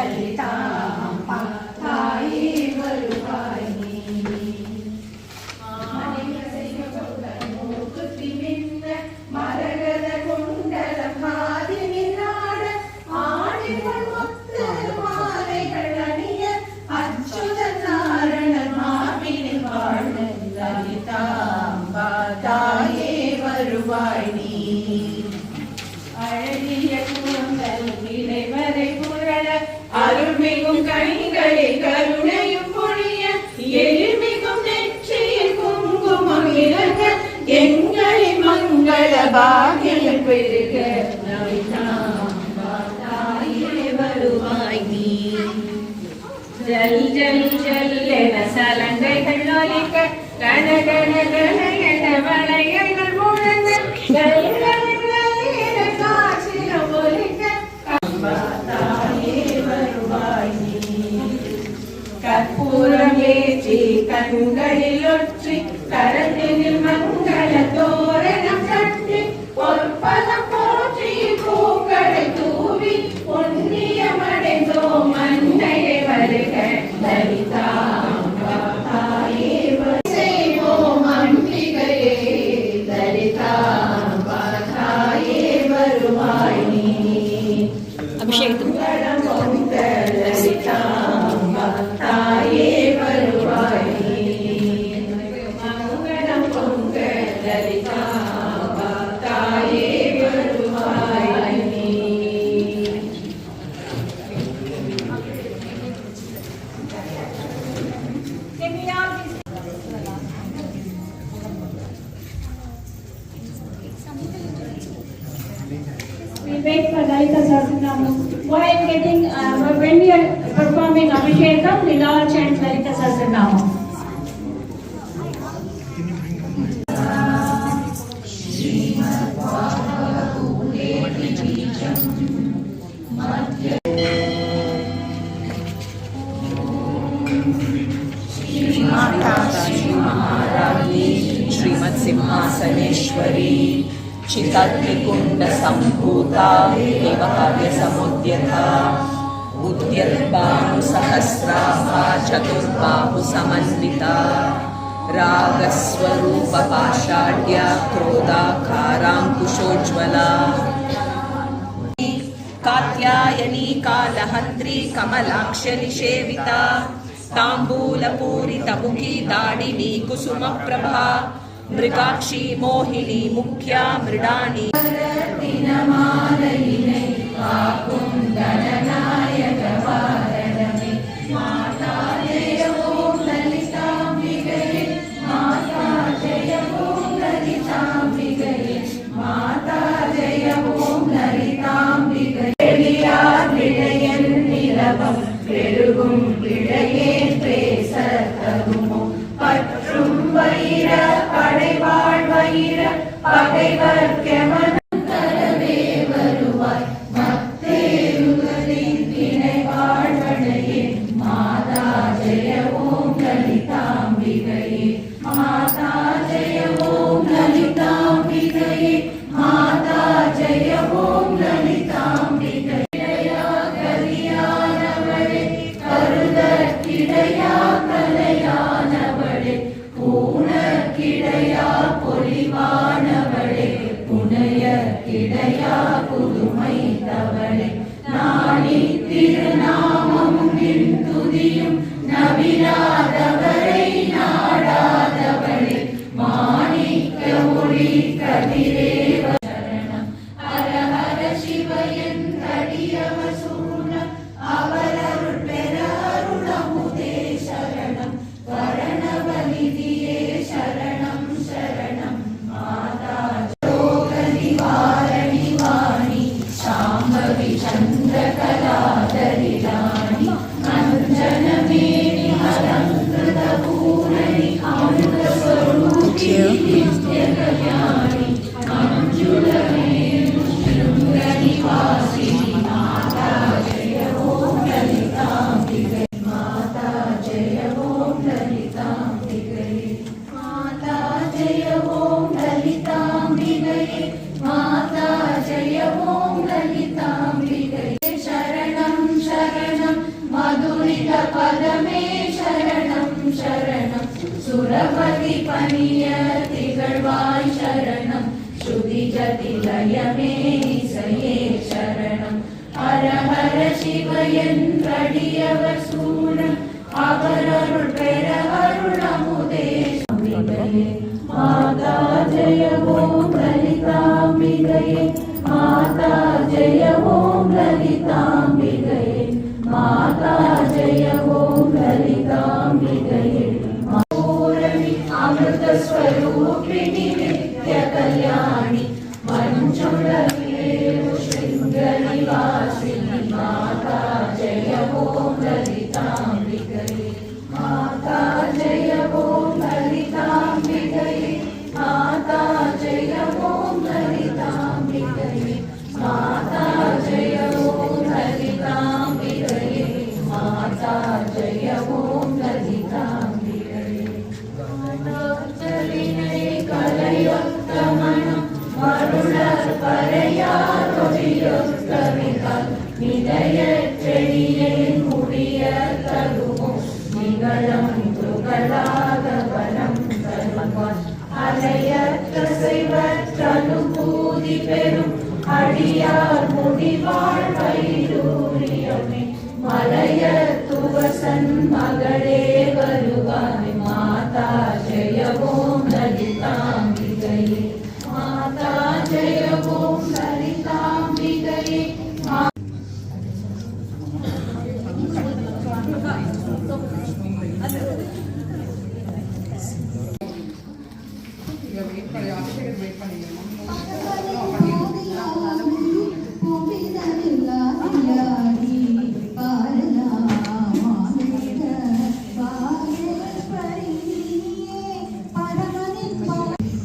லலிதாம்பா தாயே வருவாய் நீ மூக்குத்தி மின்ன மரகத குண்டலம் மாதினி நாட ஆடிவன் முத்து மாலைகள் அணிய அச்சுத நாரணன் மாவினில் வாழ லலிதாம்பா தாயே வருவாய் நீ அழகிய கூந்தல் இளைவரை புரள அருள்மிகும் கண்களில் கருணையும் பொழிய எழில்மிகும் நெற்றியில் குங்குமம் இறங்க எங்களின் மங்கள பாகியம் பெருக லலிதாம்பா தாயே வருவாய் நீ ஜல் ஜல் ஜல் என சலங்கைகள் ஒலிக்க கன கன கன என வளையல்கள் முழங்க கற்பூரம் ஏற்றி கண்களில் ஒற்றி கரத்தினில் மங்கள தோரணம் கட்டி பொற்பதம் போற்றி பூக்களை தூவி பொன்னியமடைந்தோம் அன்னையை வருக லலிதாம்பா தாயே செய்வோம் அம்பிகையே லலிதாம்பா தாயே வருவாய் நீ அபிஷேகம் லலிதாம்பா தாயே வருவாய் நீ மங்களம் பொங்க லலிதாம்பா தாயே வருவாய் நீ We wait for Lalita Sahasranamam. While getting, when we are performing Abhishekam, we'll all chant Lalita Sahasranamam. Mata Shri Maharani Srimad Simhasaneshwari चिताग्निकुण्डसम्भूता देवकार्यसमुद्यता उद्यद्बाहुसहस्राभा चतुर्बाहुसमन्विता रागस्वरूपपाषाढ्या क्रोधाकाराङ्कुशोज्ज्वला Katyayani कालहन्त्री कमलाक्षनिषेविता ताम्बूलपूरितमुखी दाडिनी कुसुमप्रभा Mrigakshi Mohini मुख्या मृडानी பெருகும் பிழையே பேசத்தகுமோ பற்றும் வயிற படைவாழ் வயிற பகைவர் கெமனவே வருவாய் மத்தேருகளின் திணை வாழ்வனையே மாதா ஜெய ஓம் லலிதாம்பிகையே மாதா ஜெய ஓம் லலிதாம்பிகையே மாதா ஜெய ஓம் லலிதாம்பிகை கலையானவளே பூன கிடையா பொலிவானவளே புனைய கிடையா புதுமை தவளே நாளி திருநாமம் துதியும் நவிராதவரை நாடாதவளே மாணிக்க மொழி கதிரேவ சரணம் ஹர ஹர சிவயன் கடியவ சூனம் அவரருள் பெற அருளமுதே சரணம் வரணவலிதியே சரணம் சரணம் மாதா யோக நிவாரணி வாணி சாம்பவி சந்திரகலாதரி ராணி அஞ்சனமேனி அலங்கிருத பூரணி அமிர்த ஸ்வரூபி நித்ய கல்யாணி அஞ்சுலமேனு ஸ்ருங்க நிவாசினி மாதா ஜெய ஓம் லலிதாம்பிகை மாதா ஜெய ஓம் லலிதாம்பிகை மாதா ஜெய ஓம் லலிதாம்பிகை மாதா ஜெய ஓம் லலிதாம்பிகை சரணம் சரணம் மதுரித பதமே சரணம் சரணம் சுரபதி பணிய திகழ்வாய் சரணம் ஸ்ருதி ஜதி லயமே இசையே சரணம் ஹர ஹர சிவ என்றடியவர் சூழம் அவரருள் பெற அருளமுதே அம்பிகையே மாதா ஜெய ஓம் லலிதாம்பிகையே மாதா ஜெய ஓம் லலிதாம்பிகையே மாதா ஜெய ஓம் லலிதாம்பிகையே பூரணி அமிர்த ஸ்வரூபிணி நித்ய கல்யாணி மஞ்சுளமேரு ஸ்ருங்க நிவாசினி மாதா ஜெய ஓம் லலிதாம்பிகையே மாதா ஜெய ஓம் லலிதாம்பிகையே மாதா ஜெய ஓம் லலிதாம்பிகையே மாதா ஜெய ஓம் லலிதாம்பிகையே மாதா ஜெய ஓம் லலிதாம்பிகையே மாதாஜலினை கலையொத்த மனம் மருளர் பறையார் ஒளியொத்த மிகால் நிலைய செடியேன் முடிய தருமோ நிகழம் துகளாக வரம் தருவான் அலையற்ற செய்வற்றனுபூதி பெறும் அடியார் முடிவாழ் வைடூரியமே மலைய துவசன் மகளே வருவாய் மாதா ஜெய ஓம் லலிதாம்பிகையே மாதா ஜெய ஓம் லலிதாம்பிகையே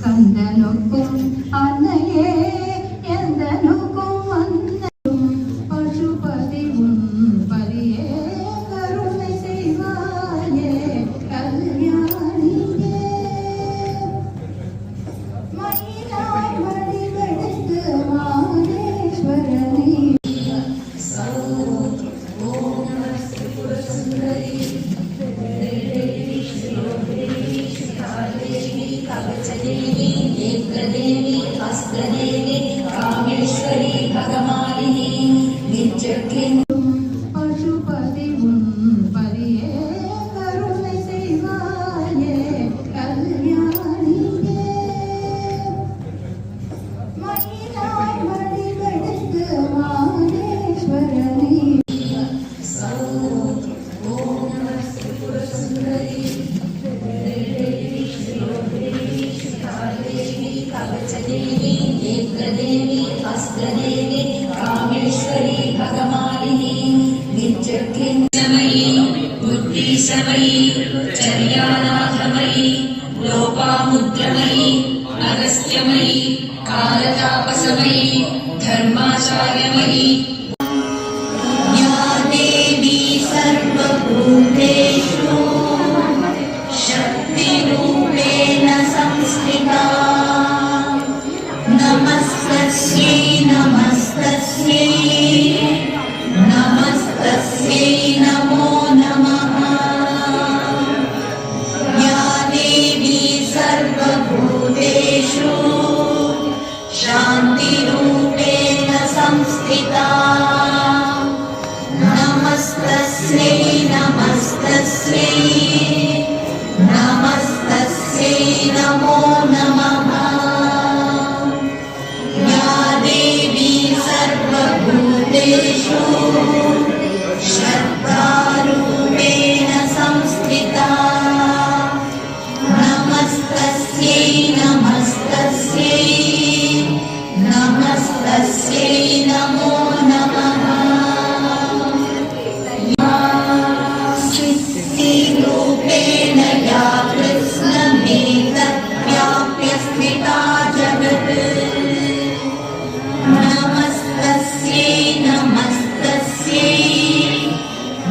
கந்தனுக்கும் அன்னையே எந்தனுக்கும் வந்தனும் பசுபதி உன் பரியே கருணை செய்வாயே கல்யாணியே कवचदेवी नेत्रदेवी हस्तदेवी कामेश्वरी भगमालिनी नित्यक्लिञ्जमयी बुद्धिशमयी चर्यानाथमयी लोपामुद्रमयी अगस्त्यमयी कालतापसमयी धर्माचार्यमयी या देवी सर्वभूतेषु शक्तिरूपेण संस्थिता नमस्तस्यै नमस्तस्यै नमस्तस्यै नमो नमः या देवी सर्वभूतेषु शान्तिरूपेण संस्थिता नमस्तस्यै नमस्तस्यै नमस्तस्यै नमो नमः या देवी सर्वभूतेषु श्रद्धारूपेण संस्थिता नमस्तस्यै नमस्तस्यै नमस्तस्यै नमो नमः चित्तिरूपेण या कृष्णमेतद्व्याप्य स्थिता जगत् नमस्तस्यै नमस्तस्यै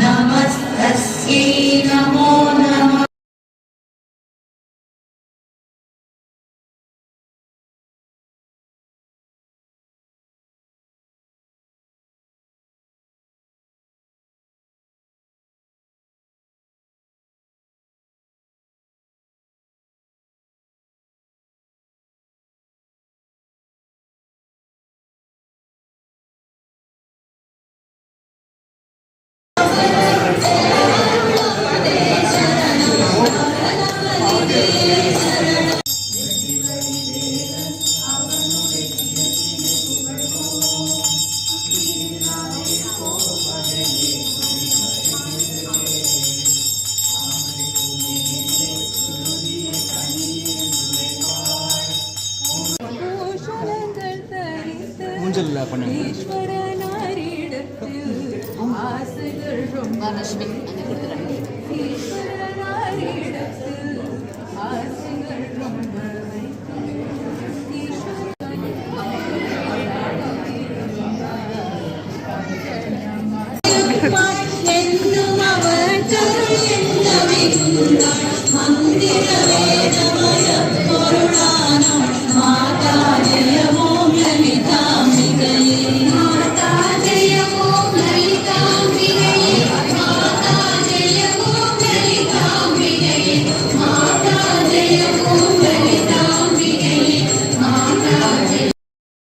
नमस्तस्यै नमो नमः ஊஞ்சல்ல பண்ணுங்க. வரலட்சுமி அங்கே கொடுத்துருக்காங்க. மந்திர